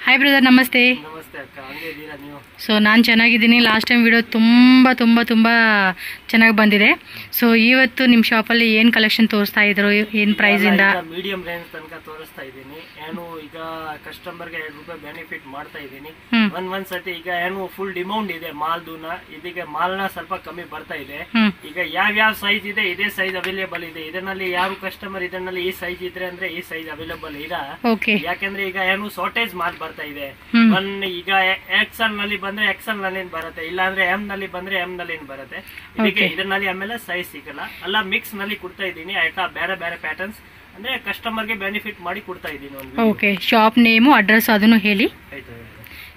Hi brother, ನಮಸ್ತೆ. So ನಾನು ಚೆನ್ನಾಗಿದ್ದೀನಿ. ಲಾಸ್ಟ್ ಟೈಮ್ ವಿಡಿಯೋ ತುಂಬ ಚೆನ್ನಾಗಿ ಬಂದಿದೆ. ಸೊ ಇವತ್ತು ನಿಮ್ಮ ಶಾಪಲ್ಲಿ ಏನು ಕಲೆಕ್ಷನ್ ತೋರಿಸ್ತಾ ಇದ್ರು, ಏನು ಪ್ರೈಸಿಂದ? ಮೀಡಿಯಂ ರೇಂಜ್ ತನಕ ತೋರಿಸ್ತಾ ಇದ್ದೀನಿ. ಏನು ಈಗ ಕಸ್ಟಮರ್ಗೆ ₹2 ಬೆನಿಫಿಟ್ ಮಾಡ್ತಾ ಇದ್ದೀನಿ. ಒಂದ್ ಸತಿ ಈಗ ಏನು ಫುಲ್ ಡಿಮೌಂಡ್ ಇದೆ ಮಾಲ್ದೂನ, ಇದೀಗ ಮಾಲ್ನ ಸ್ವಲ್ಪ ಕಮ್ಮಿ ಬರ್ತಾ ಇದೆ. ಈಗ ಯಾವ ಸೈಜ್ ಇದೆ ಇದೇ ಸೈಜ್ ಅವೈಲೇಬಲ್ ಇದೆ. ಇದರಲ್ಲಿ ಯಾವ ಕಸ್ಟಮರ್ ಇದರಲ್ಲಿ ಈ ಸೈಜ್ ಇದ್ರೆ ಅಂದ್ರೆ ಈ ಸೈಜ್ ಅವೈಲೇಬಲ್ ಇದೆ. ಯಾಕಂದ್ರೆ ಈಗ ಏನು ಶಾರ್ಟೇಜ್ ಮಾಲ್ ಬರ್ತಾ ಇದೆ. ಈಗ ಎಕ್ಸೆಲ್ ನಲ್ಲಿ ಬಂದ್ರೆ ಎಕ್ಸೆಲ್ ನಲ್ಲಿ ಬರುತ್ತೆ, ಇಲ್ಲ ಅಂದ್ರೆ ಎಂ ನಲ್ಲಿ ಬಂದ್ರೆ ಎಂ ನಲ್ಲಿ ಬರುತ್ತೆ. ಇದಕ್ಕೆ ಇದರಲ್ಲಿ ಆಮೇಲೆ ಸೈಜ್ ಸಿಗಲ್ಲ, ಅಲ್ಲ ಮಿಕ್ಸ್ ನಲ್ಲಿ ಕೊಡ್ತಾ ಇದ್ದೀನಿ. ಆಯ್ತಾ, ಬೇರೆ ಬೇರೆ ಪ್ಯಾಟರ್ನ್ಸ್ ಅಂದ್ರೆ ಕಸ್ಟಮರ್ ಗೆ ಬೆನಿಫಿಟ್ ಮಾಡಿ ಕೊಡ್ತಾ ಇದ್ದೀನಿ. ಓಕೆ, ಶಾಪ್ ನೇಮು ಅಡ್ರೆಸ್ ಅದನ್ನು ಹೇಳಿ.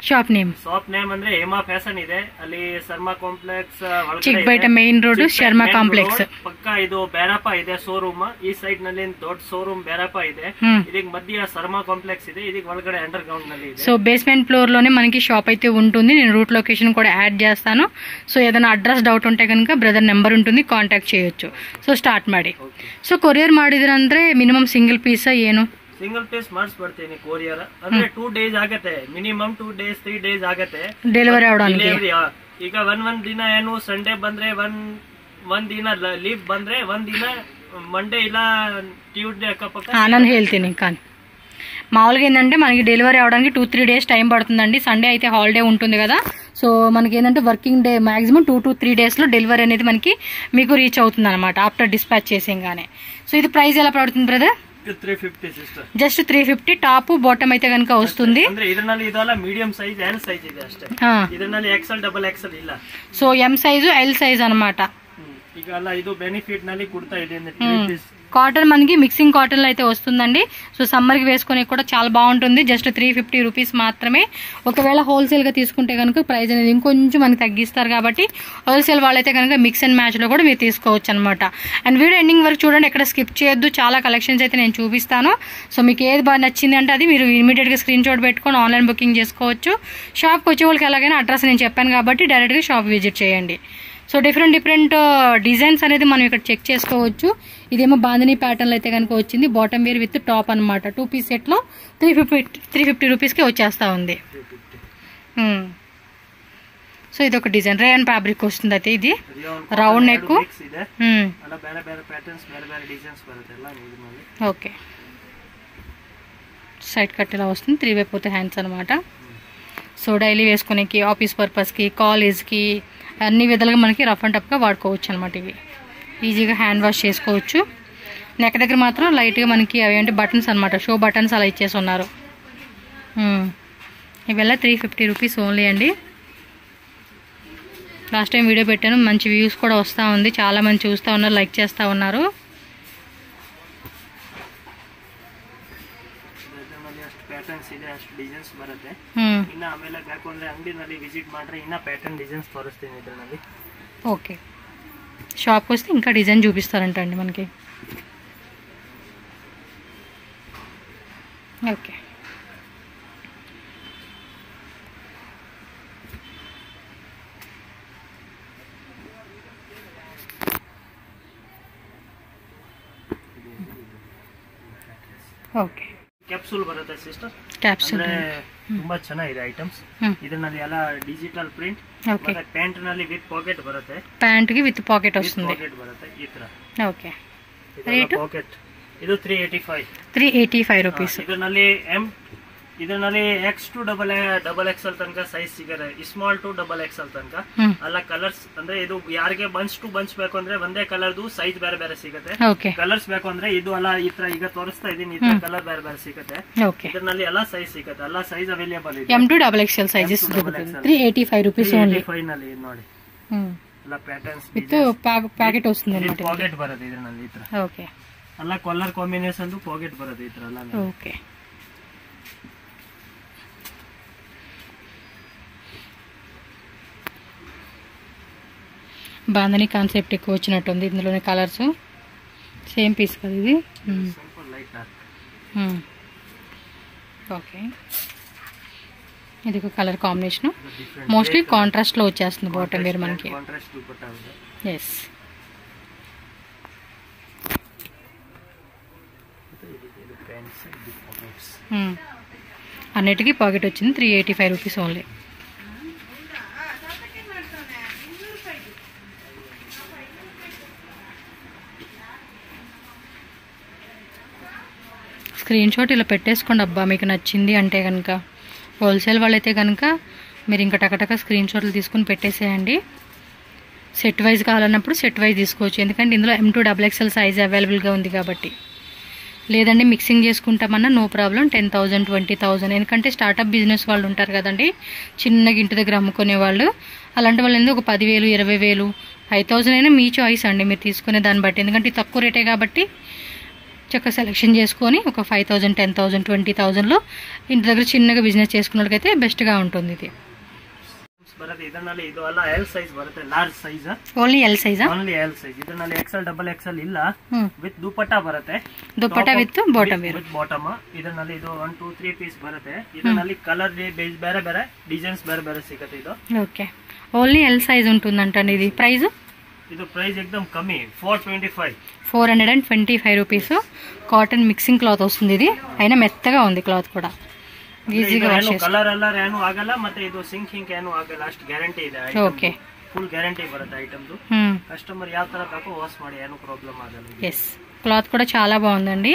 ಶಾಪ್ ನೇಮ್ ಅಂದ್ರೆ ಹೇಮಾ ಫ್ಯಾಷನ್ ಇದೆ, ಅಲ್ಲಿ Sharma complex Chickpete main road Sharma complex ಪಕ್ಕ. ಇದು ಬೇರಪ್ಪ ಇದೆ ಶೋರೂಮ್, ಈ ಸೈಡ್ ನಲ್ಲಿ ದೊಡ್ಡ ಶೋರೂಮ್ ಬೇರಪ್ಪ ಇದೆ. ಇದಕ್ಕೆ మధ్య శర్మా కాంప్లెక్స్ ಇದೆ, ఇది ఒಳగಡೆ అండర్ గ్రౌండ్ ನಲ್ಲಿ ಇದೆ. సో బేస్మెంట్ ఫ్లోర్ లోనే మనకి షాప్ అయితే ఉంటుంది. నేను రూట్ లొకేషన్ కూడా యాడ్ చేస్తాను. సో ఏదైనా అడ్రస్ డౌట్ ఉంటే కనుక బ్రదర్ నెంబర్ ఉంటుంది, కాంటాక్ట్ చేయొచ్చు. సో ಸ್ಟಾರ್ಟ್ ಮಾಡಿ. ಸೊ ಕೊರಿಯರ್ ಮಾಡಿದ್ರೆ ಅಂದ್ರೆ ಮಿನಿಮಮ್ ಸಿಂಗಲ್ ಪೀಸ್ ಏನು? ಸಿಂಗಲ್ ಪೀಸ್ ಮಾಡಿಸ್ಬಿಡ್ತೀನಿ ಕೊರಿಯರ್. ಅಂದ್ರೆ 2 days ಆಗತ್ತೆ, ಮಿನಿಮಮ್ 2 days 3 days ಆಗತ್ತೆ ಡೆಲಿವರಿ ಆಗೋಣ. ಈಗ ಒಂದ್ ದಿನ ಏನು ಸಂಡೇ ಬಂದ್ರೆ ಒಂದ್ ದಿನ ಲೀವ್ ಬಂದ್ರೆ ಒಂದ್ ದಿನ ಮಂಡೇ ಇಲ್ಲ ಟ್ಯೂಸ್ಡೇ అక్కపక్క. నేను ಹೇಳ್ತೀನಿ కాన్ మామూలుగా ఏంటంటే మనకి డెలివరీ అవడానికి 2-3 days టైం పడుతుందండి. సండే అయితే హాలిడే ఉంటుంది కదా. సో మనకి ఏంటంటే working day maximum 2 to 3 days లో డెలివరీ అనేది మనకి మీకు రీచ్ అవుతుంది అనమాట, ఆఫ్టర్ డిస్పాచ్ చేసేగానే. సో ఇది ప్రైస్ ఎలా పడుతుంది brother? 350 sister. Just 350 top bottom అయితే కనుక వస్తుంది. ಅಂದ್ರೆ ಇದರಲ್ಲಿ ಇದಲ್ಲ ಮೀಡಿಯಂ ಸೈಜ್ ಎಲ್ ಸೈಜ್ ಇದೆ ಅಷ್ಟೇ. ಇದರಲ್ಲಿ ಎಕ್ಸೆಲ್ ಡಬಲ್ ಎಕ್ಸೆಲ್ ಇಲ್ಲ. So M size L size అనమాట. ಈಗ ಅಲ್ಲ ಇದು ಬೆನಿಫిట్ ನಲ್ಲಿ ಕೊಡ್ತಾ ಇದೆ. 3 పీస్ కాటన్ మనకి మిక్సింగ్ కాటన్ లో అయితే వస్తుందండి. సో సమ్మర్ కి వేసుకునే కూడా చాలా బాగుంటుంది. జస్ట్ 350 రూపీస్ మాత్రమే. ఒకవేళ హోల్సేల్ గా తీసుకుంటే కనుక ప్రైస్ అనేది ఇంకొంచెం మనకి తగ్గిస్తారు కాబట్టి హోల్సేల్ వాళ్ళైతే కనుక మిక్స్ అండ్ మ్యాచ్ లో కూడా మీరు తీసుకోవచ్చు అనమాట. అండ్ వీడియో ఎండింగ్ వరకు చూడండి, ఎక్కడ స్కిప్ చేయొద్దు. చాలా కలెక్షన్స్ అయితే నేను చూపిస్తాను. సో మీకు ఏది బాగా నచ్చింది అంటే అది మీరు ఇమీడియట్ గా స్క్రీన్ షాట్ పెట్టుకొని ఆన్లైన్ బుకింగ్ చేసుకోవచ్చు. షాప్ కి వచ్చే వాళ్ళకి ఎలాగైనా అడ్రస్ నేను చెప్పాను కాబట్టి డైరెక్ట్ గా షాప్ విజిట్ చేయండి. సో డిఫరెంట్ డిజైన్స్ అనేది మనం ఇక్కడ చెక్ చేసుకోవచ్చు. ఇదేమో బాందినీ ప్యాటర్న్ అయితే కనుక వచ్చింది. బాటమ్ వేర్ విత్ టాప్ అనమాట. 2 పీస్ సెట్ లో 350 రూపీస్కి వచ్చేస్తా ఉంది. సో ఇది ఒక డిజైన్ రేయన్ ఫ్యాబ్రిక్ వస్తుంది. అయితే ఇది round neck. Okay, side cut ఇలా వస్తుంది. 3 వైపు పోతే హ్యాండ్స్ అనమాట. సో డైలీ వేసుకునేకి, ఆఫీస్ పర్పస్కి, కాలేజ్కి అన్ని విధాలుగా మనకి రఫ్ అండ్ టఫ్గా వాడుకోవచ్చు అనమాట. ఇవి ఈజీగా హ్యాండ్ వాష్ చేసుకోవచ్చు. నెక్ దగ్గర మాత్రం లైట్గా మనకి అవి అంటే బటన్స్ అనమాట, షో బటన్స్ అలా ఇచ్చేసి ఉన్నారు. ఇవెల్లా 350 రూపీస్ ఓన్లీ అండి. లాస్ట్ టైం వీడియో పెట్టాను, మంచి వ్యూస్ కూడా వస్తూ ఉంది. చాలా మంది చూస్తూ ఉన్నారు, లైక్ చేస్తూ ఉన్నారు. ಇದೆ, ಅಷ್ಟು ಡಿಸೈನ್ಸ್ ಬರುತ್ತೆ. ಇನ್ನು ಆಮೇಲೆ ಬೇಕು ಅಂದ್ರೆ ಅಂಗಡಿನಲ್ಲಿ ವಿಸಿಟ್ ಮಾಡ್ರೆ ಇನ್ನ ಪ್ಯಾಟರ್ನ್ ಡಿಸೈನ್ಸ್ ತೋರಿಸ್ತೀನಿ ಇದರಲ್ಲಿ. ఓకే, షాప్కి వస్తే ఇంకా డిజైన్ చూపిస్తారంట అండి మనకి. Okay, okay. ಕ್ಯಾಪ್ಸೂಲ್ ಬರುತ್ತೆ ಸಿಸ್ಟರ್. ಕ್ಯಾಪ್ಸೂಲ್ ತುಂಬಾ ಚೆನ್ನಾಗಿದೆ ಐಟಮ್ಸ್. ಇದರಲ್ಲಿ ಎಲ್ಲ ಡಿಜಿಟಲ್ ಪ್ರಿಂಟ್. ಮತ್ತೆ ಪ್ಯಾಂಟ್ ನಲ್ಲಿ ವಿತ್ ಪಾಕೆಟ್ ಬರುತ್ತೆ. ಪ್ಯಾಂಟ್ ಗೆ ವಿತ್ ಪಾಕೆಟ್ ವస్తుంది. ಪಾಕೆಟ್ ಬರುತ್ತೆ ಈ ತರ. ಓಕೆ, ರೇಟ್ ಪಾಕೆಟ್ ಇದು 385 ರೂಪೀಸ್. ಇದರಲ್ಲಿ ಎಕ್ಸ್ ಟು ಡಬಲ್ ಎಕ್ಸೆಲ್ ತನಕ ಸೈಜ್ ಸಿಗುತ್ತೆ. ಸ್ಮಾಲ್ ಟು ಡಬಲ್ ಎಕ್ಸೆಲ್ ತನಕ ಅಲ್ಲ. ಕಲರ್ಸ್ ಅಂದ್ರೆ ಇದು ಯಾರಿಗೆ ಬಂಚ್ ಟು ಬಂಚ್ ಬೇಕು ಅಂದ್ರೆ ಒಂದೇ ಕಲರ್ದು ಸೈಜ್ ಬೇರೆ ಬೇರೆ ಸಿಗುತ್ತೆ. ಕಲರ್ಸ್ ಬೇಕು ಅಂದ್ರೆ ಇದು ಅಲ್ಲ ಈ ತರ ಈಗ ತೋರಿಸ್ತಾ ಇದೀನಿ, ಈ ತರ ಕಲರ್ ಬೇರೆ ಬೇರೆ ಸಿಗುತ್ತೆ. ಇದರಲ್ಲಿ ಎಲ್ಲ ಸೈಜ್ ಸಿಗುತ್ತೆ, ಎಲ್ಲ ಸೈಜ್ ಅವೈಲೇಬಲ್ ಇದೆ. M to double XL sizes 385 rupees only. Final ಇದು ನೋಡಿ ಎಲ್ಲ ಪ್ಯಾಟರ್ನ್ಸ್ ವಿತ್ ಪ್ಯಾಕೆಟ್ ವస్తుంది ಅన్నమాట. ಪಾಕೆಟ್ ಬರುತ್ತೆ ಇದರಲ್ಲಿ ಈ ತರ. ಓಕೆ, ಅಲ್ಲ ಕಲರ್ ಕಾಂಬಿನೇಷನ್ ಪಾಕೆಟ್ ಬರುತ್ತೆ ಈ ತರ ಎಲ್ಲ. ಓಕೆ, బాందని కాన్సెప్ట్ ఎక్కువ వచ్చినట్టుంది. ఇందులోనే కలర్స్ సేమ్ పీస్ కదా ఇది. ఓకే, ఇది ఒక కలర్ కాంబినేషన్. మోస్ట్లీ కాంట్రాస్ట్ లో వచ్చేస్తుంది బాటమ్ వేర్ మనకి. ఎస్, అన్నిటికీ పాకెట్ వచ్చింది. 385 రూపీస్ ఓన్లీ. స్క్రీన్ షాట్ ఇలా పెట్టేసుకోండి అబ్బా, మీకు నచ్చింది అంటే కనుక. హోల్సేల్ వాళ్ళైతే కనుక మీరు ఇంకా టకటక స్క్రీన్ షాట్లు తీసుకుని పెట్టేసేయండి. సెట్ వైజ్ కావాలన్నప్పుడు సెట్ వైజ్ తీసుకోవచ్చు, ఎందుకంటే ఇందులో M2 XXL సైజ్ అవైలబుల్గా ఉంది కాబట్టి. లేదండి మిక్సింగ్ చేసుకుంటామన్నా నో ప్రాబ్లం, 10,000 20,000. ఎందుకంటే స్టార్టప్ బిజినెస్ వాళ్ళు ఉంటారు కదండి, చిన్నగా ఇంటి దగ్గర అమ్ముకునే వాళ్ళు. అలాంటి వాళ్ళు ఎందుకు ఒక 10,000 20,000 5,000 అయినా మీ చాయిస్ అండి, మీరు తీసుకునే దాన్ని బట్టి. ఎందుకంటే తక్కువ రేటే కాబట్టి చక్కగా సెలెక్షన్ చేసుకొని ఒక 5,000 10,000 20,000లో ఇంటి దగ్గర చిన్నగా బిజినెస్ చేసుకున్నట్లయితే బెస్ట్గా ఉంటుంది. ఇది ಇದರಲ್ಲಿ ಇದು ಅಲ್ಲ ಎಲ್ ಸೈಜ್ ಬರುತ್ತೆ, large size. Only L size. Only L size. ಇದರಲ್ಲಿ XL XXL ಇಲ್ಲ, ವಿತ್ ದುಪಟ್ಟ ಬರುತ್ತೆ. Dupatta with bottom with bottom. ಇದರಲ್ಲಿ ಇದು 1 2 3 ಪೀಸ್ ಬರುತ್ತೆ. ಇದರಲ್ಲಿ ಕಲರ್ ಬೇರೆ ಬೇರೆ ಡಿಸೈನ್ಸ್ ಬೇರೆ ಬೇರೆ ಸಿಗುತ್ತೆ. ಇದು ఓకే, ఓన్లీ ఎల్ సైజ్ ఉంటుందంటండి. ఇది ప్రైస్, ಇದು ಪ್ರೈಸ್ एकदम కಮ್ಮಿ, 425 రూపీస్. కాటన్ మిక్సింగ్ క్లాత్ వస్తుంది. ఇది అయినా మెత్తగా ఉంది క్లాత్ కూడా, ఈజీగా వాష్ చేసుకోవచ్చు. ಕಲರ್ ಎಲ್ಲ ಏನು ಆಗಲ್ಲ, ಮತ್ತೆ ಇದು ಸಿಂಕಿಂಗ್ ಏನು ಆಗಲ್ಲ, ಅಷ್ಟು ಗ್ಯಾರಂಟಿ ಇದೆ. ಓಕೆ, ಫುಲ್ ಗ್ಯಾರಂಟಿ ಬರುತ್ತೆ ಐಟಮ್ದು. ಕಸ್ಟಮರ್ ಯಾವ ತರ ಬೇಕೋ ವಾಶ್ ಮಾಡಿ, ಏನು ಪ್ರಾಬ್ಲಮ್ ಆಗಲ್ಲ. ఎస్, క్లాత్ కూడా చాలా బాగుందండి.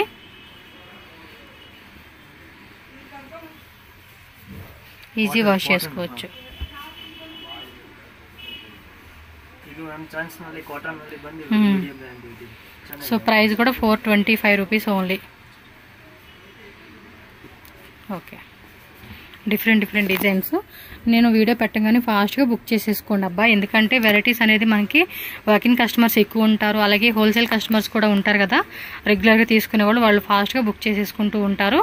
ఈజీ వాష్ చేసుకోవచ్చు. ಇದು ನಮ್ಮ ಚಾನ್ಸ್ ನಲ್ಲಿ ಕಾಟನ್ ನಲ್ಲಿ ಬಂದಿದೆ ಮೀಡಿಯಂ ಬ್ರಾಂಡ್ ಇದೆ. సో ప్రైస్ కూడా 425 rupees only. Okay, different designs. నేను వీడియో పెట్టగానే ఫాస్ట్గా బుక్ చేసేసుకోండి అబ్బా, ఎందుకంటే వెరైటీస్ అనేది మనకి వాకింగ్ కస్టమర్స్ ఎక్కువ ఉంటారు, అలాగే హోల్సేల్ కస్టమర్స్ కూడా ఉంటారు కదా, రెగ్యులర్గా తీసుకునే వాళ్ళు ఫాస్ట్గా బుక్ చేసేసుకుంటూ ఉంటారు.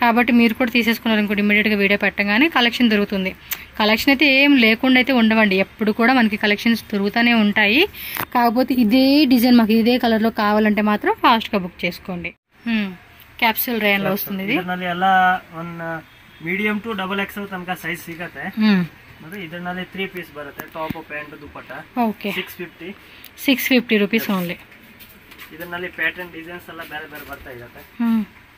కాబట్టి మీరు కూడా తీసేసుకున్నారు ఇంకోటి, ఇమీడియట్గా వీడియో పెట్టగానే కలెక్షన్ దొరుకుతుంది. కలెక్షన్ అయితే ఏం లేకుండా అయితే ఉండవండి, ఎప్పుడు కూడా మనకి కలెక్షన్స్ దొరుకుతూనే ఉంటాయి. కాకపోతే ఇదే డిజైన్ మాకు ఇదే కలర్లో కావాలంటే మాత్రం ఫాస్ట్గా బుక్ చేసుకోండి. క్యాప్సూల్ రేయన్లో వస్తుంది ఇది. ಮೀಡಿಯಂ ಟು XXL ತನಕ ಸೈಜ್ ಸಿಗತ್ತೆ. ಮತ್ತೆ ಇದರಲ್ಲಿ 3 ಪೀಸ್ ಬರುತ್ತೆ, top pant dupatta. Okay, 650 rupees only. ಇದರಲ್ಲಿ ಪ್ಯಾಟರ್ನ್ ಡಿಸೈನ್ಸ್ ಎಲ್ಲ ಬೇರೆ ಬೇರೆ ಬರ್ತಾ ಇರುತ್ತೆ.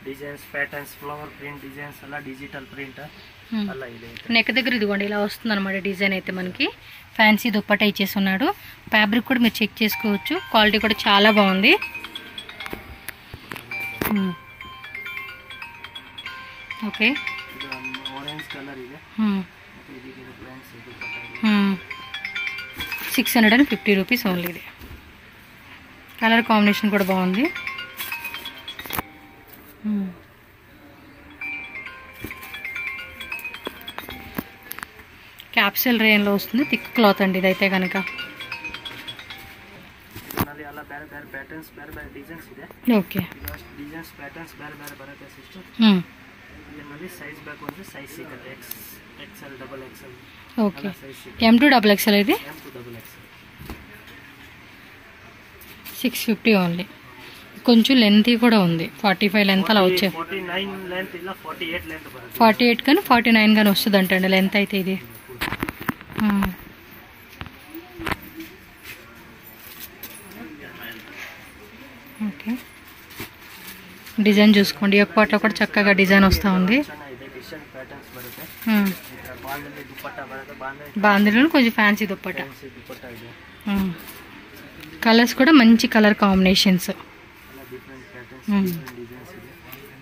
Designs patterns, flower print designs అలా డిజిటల్ ప్రింట్ అలా ಇದೆ. నెక్ దగ్గర ఇదిగోండి ఇలా వస్తుంది అనమాట డిజైన్. అయితే మనకి ఫ్యాన్సీ దుప్పట్టా ఇచ్చేసి ఉన్నాడు. ఫ్యాబ్రిక్ కూడా మీరు చెక్ చేసుకోవచ్చు, క్వాలిటీ కూడా చాలా బాగుంది. ఓకే, ఆరెంజ్ కలర్ ಇದೆ. 650 రూపీస్ ఓన్లీ. ఇది కలర్ కాంబినేషన్ కూడా బాగుంది. క్యాప్సూల్ రేయన్లో వస్తుంది, థిక్ క్లాత్ అండి ఇదైతే కనుక. ఓకే, డిజైన్స్ ప్యాటర్న్స్ ಬೇರೆ ಬೇರೆ ಬರುತ್ತೆ ಸಿಸ್ಟರ್. ಇದರಲ್ಲಿ ಸೈಜ್ ಬೇಕು ಅಂದ್ರೆ ಸೈಜ್ ಸಿಗುತ್ತೆ, XL XXL. Okay, M2 XXL ఇది M2 XXL 650 ఓన్లీ. కొంచెం లెంత్ కూడా ఉంది, 45 లెంత్ అలా వచ్చే. 49 లెంత్ ఇలా 48 లెంత్ బರುತ್ತೆ. 48 కానీ 49 కానీ వస్తుంది అంటండి లెంత్ అయితే ఇది. ఓకే, డిజైన్ చూసుకోండి, ఒక పాటలో కూడా చక్కగా డిజైన్ వస్తూ ఉంది. బాందిలో కొంచెం ఫ్యాన్సీ దుప్పట్టా. కలర్స్ కూడా మంచి కలర్ కాంబినేషన్స్.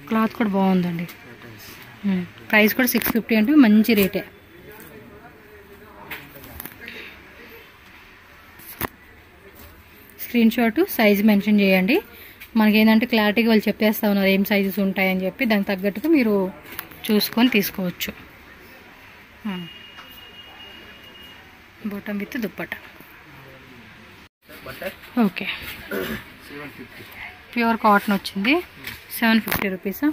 క్లాత్ కూడా బాగుందండి. ప్రైస్ కూడా 650 అంటే మంచి రేటే. స్క్రీన్ షాట్ సైజ్ మెన్షన్ చేయండి. మనకేంటంటే క్లారిటీగా వాళ్ళు చెప్పేస్తా ఉన్నారు ఏం సైజెస్ ఉంటాయని చెప్పి, దానికి తగ్గట్టుగా మీరు చూసుకొని తీసుకోవచ్చు. Bottom with dupatta. Okay, pure cotton వచ్చింది, 750 రూపీస్.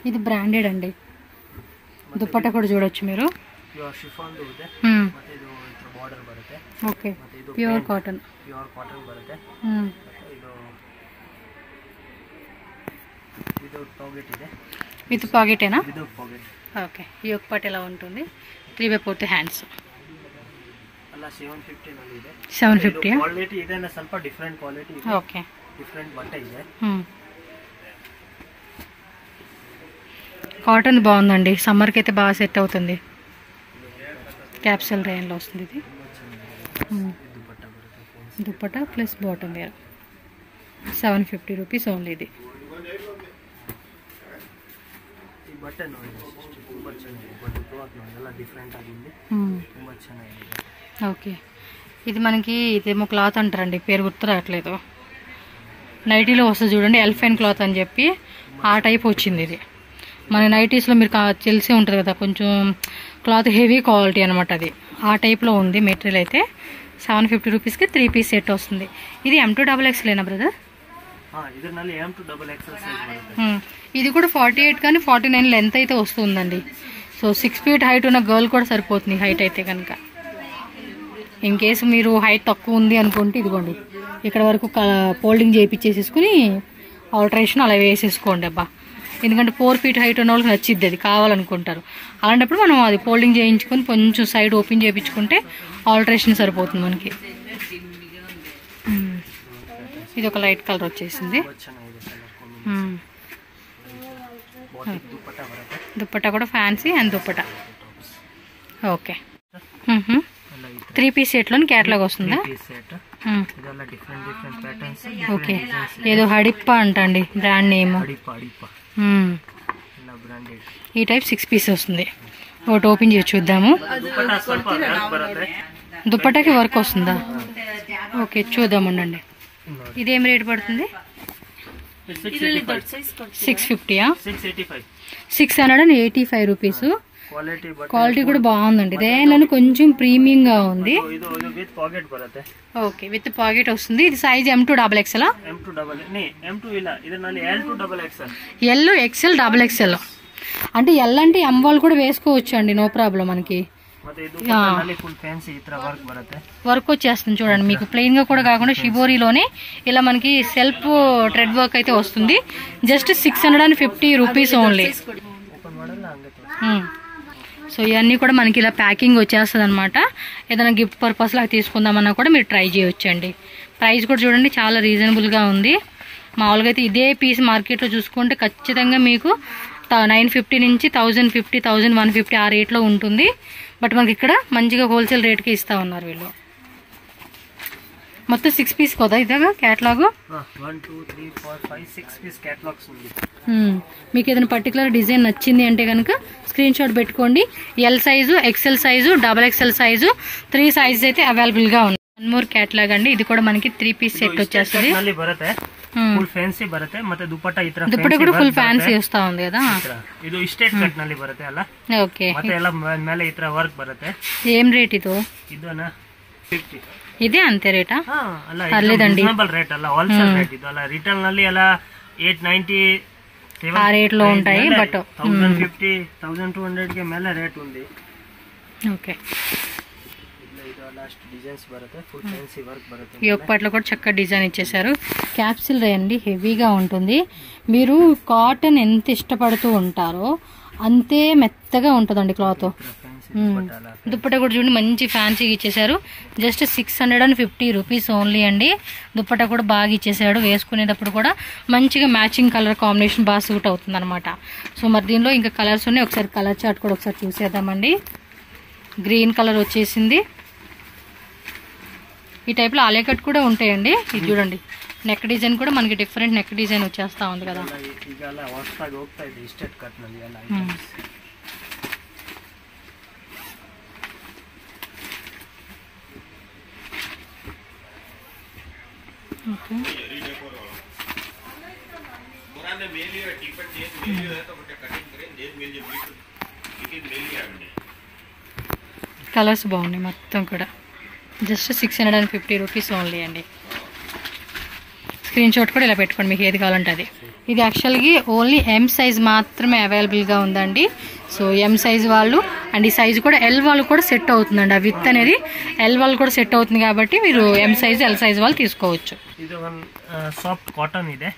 ఇది బ్రాండెడ్ అండి. దుప్పట్టా కూడా చూడొచ్చు మీరు. Okay, pure cotton. విత్ పాకెటేనా? ఓకే, ఈ ఒక పాట్ ఎలా ఉంటుంది, 3/4 హ్యాండ్స్. 750 ಕ್ವಾಲಿಟಿ ಇದೆ, ಸ್ವಲ್ಪ ಡಿಫರೆಂಟ್ ಕ್ವಾಲಿಟಿ ಇದೆ. ಓಕೆ, ಡಿಫರೆಂಟ್ ಬಟ್ಟೆ ಇದೆ. కాటన్ బాగుందండి, సమ్మర్కి అయితే బాగా సెట్ అవుతుంది. క్యాప్సూల్ రేంజ్లో వస్తుంది ఇది. Dupatta plus bottom wear 750 rupees only. ఇది ఓకే. ఇది మనకి ఇదేమో క్లాత్ అంటారండి, పేరు గుర్తు రావట్లేదు. నైటీలో వస్తుంది చూడండి, ఎల్ఫైన్ క్లాత్ అని చెప్పి ఆ టైప్ వచ్చింది ఇది. మన నైటీస్లో మీరు తెలిసే ఉంటుంది కదా, కొంచెం క్లాత్ హెవీ క్వాలిటీ అనమాట. అది ఆ టైప్లో ఉంది మెటీరియల్. అయితే 750 రూపీస్కి 3 పీస్ సెట్ వస్తుంది. ఇది M2XXలేనా బ్రదర్? ఇది కూడా 48 కానీ 49 లెంత్ అయితే వస్తుందండి. సో 6 ఫీట్ హైట్ ఉన్న గర్ల్ కూడా సరిపోతుంది హైట్ అయితే కనుక. ఇన్ కేసు మీరు హైట్ తక్కువ ఉంది అనుకుంటే ఇదిగోండి, ఇక్కడ వరకు ఫోల్డింగ్ చేయించేసేసుకుని ఆల్టరేషన్ అలా వేసేసుకోండి అబ్బా. ఎందుకంటే 4 ఫీట్ హైట్ ఉన్న వాళ్ళకి నచ్చిద్ది, అది కావాలనుకుంటారు. అలాంటప్పుడు మనం అది ఫోల్డింగ్ చేయించుకొని కొంచెం సైడ్ ఓపెన్ చేయించుకుంటే ఆల్టరేషన్ సరిపోతుంది మనకి. ఇది ఒక లైట్ కలర్ వచ్చేసింది. దుప్పట్టా కూడా fancy and dupatta. Okay. 3 piece సెట్లోని క్యాటలాగ్ వస్తుందా? ఓకే. ఏదో హడిప్పా అంటండి బ్రాండ్ నేమ్. ఈ టైప్ 6 పీస్ వస్తుంది. ఒకటి ఓపెన్ చేసి చూద్దాము. దుప్పటాకి వర్క్ వస్తుందా? ఓకే చూద్దామండి. ఇదేం రేట్ పడుతుంది? 650. 685 రూపీస్. క్వాలిటీ కూడా బాగుందండి. దేనిలో కొంచెం ప్రీమియం గా ఉంది. ఓకే, విత్ పాకెట్ వస్తుంది. ఇది size M2XXL. L XL XXL అంటే ఎల్ అంటే M వాళ్ళు కూడా వేసుకోవచ్చు అండి, నో ప్రాబ్లం. మనకి వర్క్ వచ్చేస్తుంది చూడండి, మీకు ప్లెయిన్ గా కూడా కాకుండా షిబోరీలోనే ఇలా మనకి సెల్ఫ్ థ్రెడ్ వర్క్ అయితే వస్తుంది. Just 650 rupees only. సో ఇవన్నీ కూడా మనకి ఇలా ప్యాకింగ్ వచ్చేస్తుంది అనమాట. ఏదైనా గిఫ్ట్ పర్పస్ లాగా తీసుకుందామన్నా కూడా మీరు ట్రై చేయొచ్చండి. ప్రైస్ కూడా చూడండి చాలా రీజనబుల్గా ఉంది. మామూలుగా అయితే ఇదే పీస్ మార్కెట్లో చూసుకుంటే ఖచ్చితంగా మీకు 950 నుంచి 1050, 1150 ఆ రేట్లో ఉంటుంది. బట్ మనకి ఇక్కడ మంచిగా హోల్సేల్ రేట్కి ఇస్తా ఉన్నారు వీళ్ళు. మొత్తం 6 పీస్ కదా ఇదాగా క్యాటలాగ్? 1 2 3 4 5 6 పీస్ క్యాటలాగ్స్ ఉంది. మీకు ఏదైనా పర్టికులర్ డిజైన్ నచ్చింది అంటే కనుక స్క్రీన్ షాట్ పెట్టుకోండి. L size, XL size, XXL size 3 sizes అయితే అవైలబుల్ గా ఉంది. 1 మోర్ క్యాటలాగ్ అండి. ఇది కూడా మనకి 3 పీస్ సెట్ వచ్చేస్తుంది. ಫುಲ್ ಫ್ಯಾನ್ಸಿ ಬರುತ್ತೆ ಮತ್ತೆ ದುಪ್ಪಟ್ಟ ಈ ತರ ದುಪ್ಪಟ್ಟ ಕೂಡ ಫುಲ್ ಫ್ಯಾನ್ಸಿ ವಸ್ತಾ ఉంది కదా. ಇದು ಸ್ಟ್ರೇಟ್ ಕಟ್ ನಲ್ಲಿ ಬರುತ್ತೆ ಅಲ್ಲ. ಓಕೆ. ಮತ್ತೆ ಎಲ್ಲ ಮೇಲೆ ಈ ತರ ವರ್ಕ್ ಬರುತ್ತೆ. ಏನ್ ರೇಟ್ ಇದು? ಇದನ್ನ 50. ಇದೆ ಅಂತೆ ರೇಟಾ? ಹಾ ಅಲ್ಲ ರೀಸನಬಲ್ ರೇಟ್ ಅಲ್ಲ, ಹೋಲ್ಸೇಲ್ ರೇಟ್ ಇದು ಅಲ್ಲ. ರಿಟೇಲ್ ನಲ್ಲಿ ಎಲ್ಲ 890 ఆ రేట్ లో ఉంటాయి. బట్ 1050 1200 ಗೆ ಮೇಲೆ ರೇಟ್ ఉంది. ఓకే. ఈ ఒక్కట్లో కూడా చక్కగా డిజైన్ ఇచ్చేసారు. క్యాప్సిల్ రే అండి, హెవీగా ఉంటుంది. మీరు కాటన్ ఎంత ఇష్టపడుతూ ఉంటారో అంతే మెత్తగా ఉంటుందండి క్లాత్. దుప్పట కూడా చూడండి మంచి ఫ్యాన్సీగా ఇచ్చేసారు. జస్ట్ 650 రూపీస్ ఓన్లీ అండి. దుప్పట కూడా బాగా ఇచ్చేసాడు. వేసుకునేటప్పుడు కూడా మంచిగా మ్యాచింగ్ కలర్ కాంబినేషన్ బాగా సూట్ అవుతుంది అనమాట. సో మరి దీనిలో ఇంకా కలర్స్ ఉన్నాయి. ఒకసారి కలర్ చార్ట్ కూడా ఒకసారి చూసేద్దామండి. గ్రీన్ కలర్ వచ్చేసింది. ఈ టైప్లో ఆలియాకట్ కూడా ఉంటాయండి. ఇది చూడండి, నెక్ డిజైన్ కూడా మనకి డిఫరెంట్ నెక్ డిజైన్ వచ్చేస్తా ఉంది కదా. కలర్స్ బాగున్నాయి మొత్తం కూడా. జస్ట్ 650 రూపీస్ ఓన్లీ అండి. స్క్రీన్ షాట్ కూడా ఇలా పెట్టుకోండి, మీకు ఏది కావాలంటే అది. ఇది యాక్చువల్గా ఓన్లీ M సైజ్ మాత్రమే అవైలబుల్గా ఉందండి. సో M సైజ్ వాళ్ళు అండ్ ఈ సైజు కూడా L వాళ్ళు కూడా సెట్ అవుతుందండి. ఆ విత్ అనేది L వాళ్ళు కూడా సెట్ అవుతుంది కాబట్టి మీరు M సైజ్ L సైజ్ వాళ్ళు తీసుకోవచ్చు. ఇది సాఫ్ట్ కాటన్ ಇದೆ.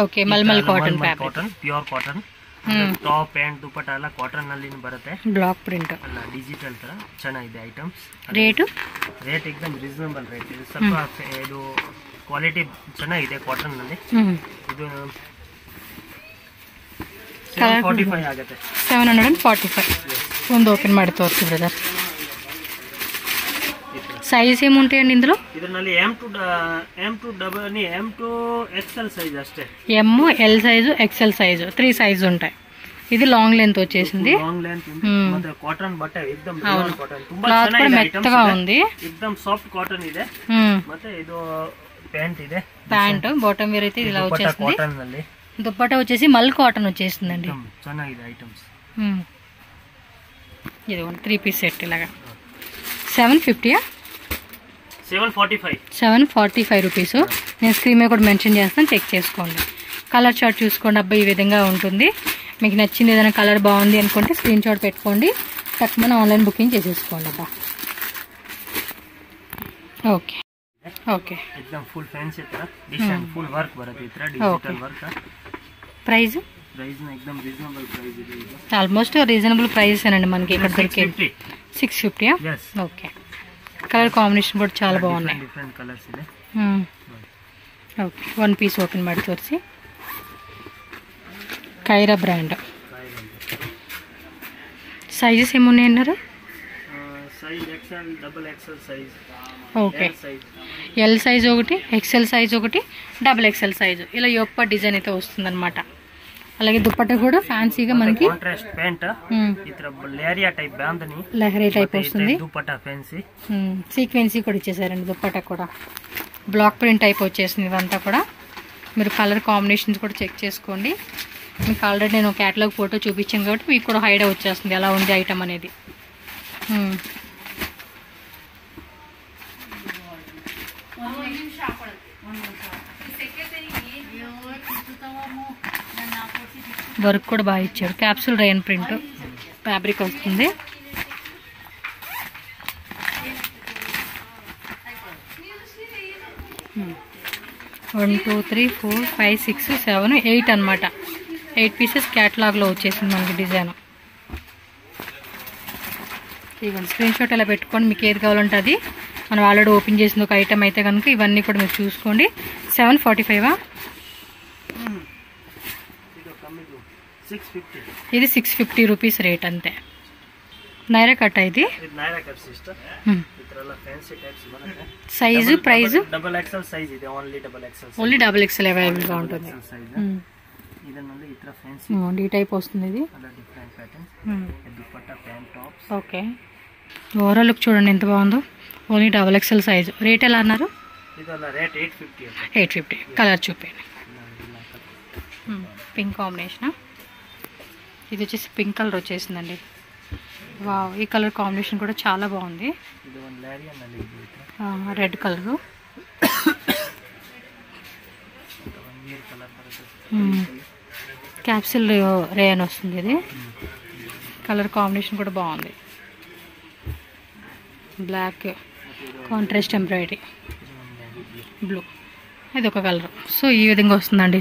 Okay, malmal cotton fabric, pure cotton. Top pant dupatta ಎಲ್ಲ ಕಾಟನ್ ನಲ್ಲಿ ಬರುತ್ತೆ. ಬ್ಲಾಕ್ ಪ್ರಿಂಟ್ ಅಲ್ಲ, ಡಿಜಿಟಲ್ ತರ ಚೆನ್ನಾಗಿದೆ ಐಟಮ್ಸ್. ರೇಟ್ ಎಕ್ದಮ್ ರೀಸನಬಲ್ ರೇಟ್. ಇದು ಸ್ವಲ್ಪ ಇದು ಕ್ವಾಲಿಟಿ ಚೆನ್ನಾಗಿದೆ ಕಾಟನ್ ನಲ್ಲಿ. ಇದು 745 ಆಗುತ್ತೆ. 745 ಒಂದು ಓಪನ್ ಮಾಡಿ ತೋರಿಸಿ ಬ್ರದರ್. సైజ్ ఏముంటాయండి ఇందులో? ಇದರಲ್ಲಿ M2 XL సైజ్ అಷ್ಟೇ. M L size XL size 3 size ఉంటాయి. ఇది లాంగ్ లెంత్ వచ్చేసింది. లాంగ్ లెంత్ ಮತ್ತೆ కాటన్ బట్ట एकदम ರಿಯಲ್ కాటన్ ತುಂಬಾ ಚೆನ್ನಾಗಿದೆ. మెత్తగా ఉంది. एकदम సాఫ్ట్ కాటన్ ಇದೆ. ಮತ್ತೆ ಇದು ప్యాంట్ ಇದೆ. ప్యాంట్ బాటమ్ వేర్ అయితే ఇలా వచ్చేసింది. కాటన్ ನಲ್ಲಿ దుపట్టా వచ్చేసి మల్ కాటన్ వచ్చేసిందండి. ಚೆನ್ನಾಗಿದೆ ఐటమ్స్. ఇది 3 పీస్ సెట్ ఇలాగా 750 745 రూపీస్. నేను స్క్రీన్ మీద కూడా మెన్షన్ చేస్తాను, చెక్ చేసుకోండి. కలర్ చార్ట్ చూసుకోండి అబ్బాయి, ఈ విధంగా ఉంటుంది. మీకు నచ్చింది ఏదైనా కలర్ బాగుంది అనుకుంటే స్క్రీన్ షాట్ పెట్టుకోండి, తక్కువ ఆన్లైన్ బుకింగ్ చేసేసుకోండి అబ్బా. ఓకే ఓకే एकदम फुल फैंसी ತರ ಡಿಸೈನ್ ಫುಲ್ ವರ್ಕ್ ಬರುತ್ತೆ ಈ ತರ ಡಿಜಿಟಲ್ ವರ್ಕ್. ప్రైస్ एकदम రీజనబుల్ ప్రైస్ ಇದೆ. ఆల్మోస్ట్ రీజనబుల్ ప్రైస్ ఏనండి మనకి ఇక్కడ దొరికేది. 650. ఓకే. కలర్ కాంబినేషన్ కూడా చాలా బాగున్నాయి. డిఫరెంట్ కలర్స్ ಇದೆ. ఓకే. 1 పీస్ ఓపెన్ ಮಾಡಿ ತೋರಿಸಿ. కైరా బ్రాండ్. సైజెస్ ఏమున్నాయి అన్నారు? Size XL double XL size. Okay. L size ఒకటి, XL సైజ్ ఒకటి, డబుల్ XL సైజు ఇలా యొప్ప డిజైన్ అయితే వస్తుందన్నమాట. అలాగే దుపట్టా కూడా ఫ్యాన్సీగా మనకి కాంట్రాస్ట్ ప్యాంట్ ఇతర లేరియా టైప్ బాందని లహరీ టైప్ వస్తుంది. దుపట్టా ఫ్యాన్సీ సీక్వెన్సీ కూడా ఇచ్చేసారండి. దుపట్టా కూడా బ్లాక్ ప్రింట్ టైప్ వచ్చేసింది. ఇదంతా కూడా మీరు కలర్ కాంబినేషన్స్ కూడా చెక్ చేసుకోండి. మీకు ఆల్రెడీ నేను క్యాటలాగ్ ఫోటో చూపించాను కాబట్టి మీకు కూడా ఐడియా వచ్చేస్తుంది ఎలా ఉంది ఐటమ్ అనేది. వర్క్ కూడా బాగా ఇచ్చారు. క్యాప్సూల్ రేయన్ ప్రింట్ ఫ్యాబ్రిక్ వస్తుంది. వన్ 2 3 4 5 6 7 8 అనమాట. 8 పీసెస్ క్యాటలాగ్లో వచ్చేసింది మనకి డిజైన్. ఇవ్వండి స్క్రీన్ షాట్ ఎలా పెట్టుకోండి, మీకు ఏది కావాలంటే అది. మనం ఆల్రెడీ ఓపెన్ చేసిన ఒక ఐటమ్ అయితే కనుక ఇవన్నీ కూడా మీరు చూసుకోండి. 745. ఇది 650 రూపీస్ రేట్ అంతే. నైరా కట్ ఇది. Size price double XL size ఇది. ఓన్లీ డబుల్ XL అవైలబుల్ గా ఉంటుంది. ఈ టైప్ వస్తుంది ఇది. ఓకే. ఓవరాల్ లుక్ చూడండి ఎంత బాగుందో. Only double XL size. Rate ఎలా అన్నారు? 850. కలర్ చూపండి. Pink combination. ఇది వచ్చేసి పింక్ కలర్ వచ్చేసిందండి. వావ్, ఈ కలర్ కాంబినేషన్ కూడా చాలా బాగుంది. Red colour. క్యాప్సిల్ రేయన్ వస్తుంది ఇది. కలర్ కాంబినేషన్ కూడా బాగుంది. Black contrast embroidery blue. ఇది ఒక కలర్. సో ఈ విధంగా వస్తుందండి.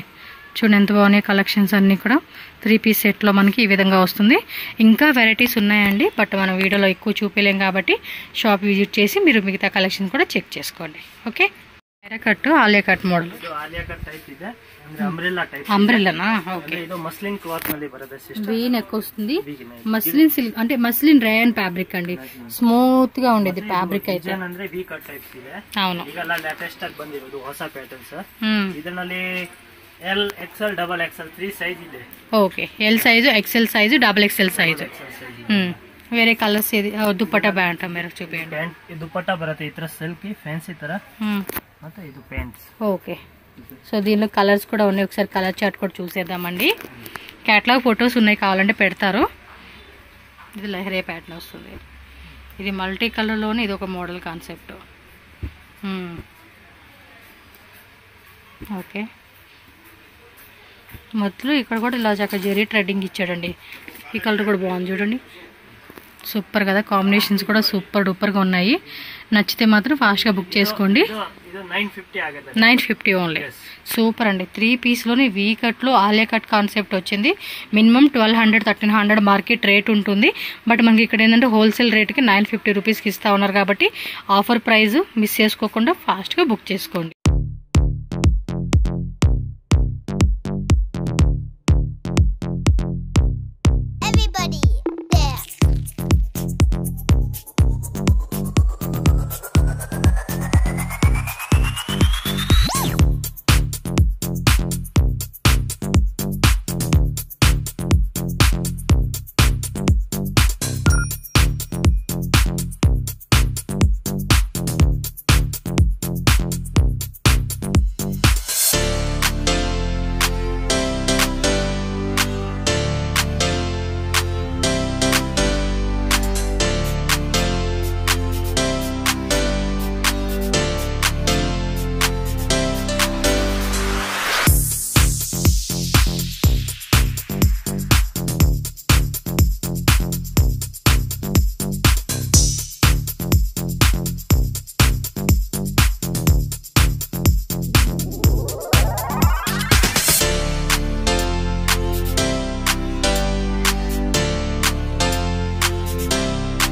చూడండి ఎంత బాగున్నాయి కలెక్షన్స్ అన్నీ కూడా. 3 పీస్ సెట్లో మనకి ఈ విధంగా వస్తుంది. ఇంకా వెరైటీస్ ఉన్నాయండి, బట్ మనం వీడియోలో ఎక్కువ చూపించలేం కాబట్టి షాప్ విజిట్ చేసి మీరు మిగతా కలెక్షన్ కూడా చెక్ చేసుకోండి. Okay. Cut Alia cut model. అంబ్రెల్లానా? ఓకే. వీ నెక్ వస్తుంది. మస్లిన్ సిల్క్ అంటే మస్లిన్ రేయన్ ఫ్యాబ్రిక్ అండి. స్మూత్ గా ఉండేది ఫ్యాబ్రిక్ అయితే. అవును. L XL double XL 3 size ಇದೆ. Okay. L size, XL size, double XL size. వేరే కలర్స్ ఏది? దుపట్టా బ్యాండ్ మీరు చూపించండి. ప్యాంట్ దుపట్టా బರುತ್ತೆ ఈ ತರ సిల్క్ ఫ్యాన్సీ ತರ. ಮತ್ತೆ ಇದು ప్యాంట్స్. ఓకే. సో దీనిలో కలర్స్ కూడా ఉన్నాయి. ఒకసారి కలర్ చార్ట్ కూడా చూసేద్దామండి. క్యాటలాగ్ ఫొటోస్ ఉన్నాయి, కావాలంటే పెడతారు. ఇది లహరే ప్యాటర్న్ వస్తుంది. ఇది మల్టీ కలర్లోనే ఇది ఒక మోడల్ కాన్సెప్ట్. ఓకే. మొత్తం ఇక్కడ కూడా ఇలా చక్క జెరీ థ్రెడ్డింగ్ ఇచ్చాడండి. ఈ కలర్ కూడా బాగుంది చూడండి. సూపర్ కదా, కాంబినేషన్స్ కూడా సూపర్ డూపర్గా ఉన్నాయి. నచ్చితే మాత్రం ఫాస్ట్గా బుక్ చేసుకోండి. 950 ఓన్లీ. సూపర్ అండి. 3 పీస్లోనే వీ కట్లో ఆలియా కట్ కాన్సెప్ట్ వచ్చింది. మినిమం 1200 1300 మార్కెట్ రేట్ ఉంటుంది. బట్ మనకి ఇక్కడ ఏంటంటే హోల్సేల్ రేట్కి 950 రూపీస్కి ఇస్తూ ఉన్నారు కాబట్టి ఆఫర్ ప్రైస్ మిస్ చేసుకోకుండా ఫాస్ట్గా బుక్ చేసుకోండి.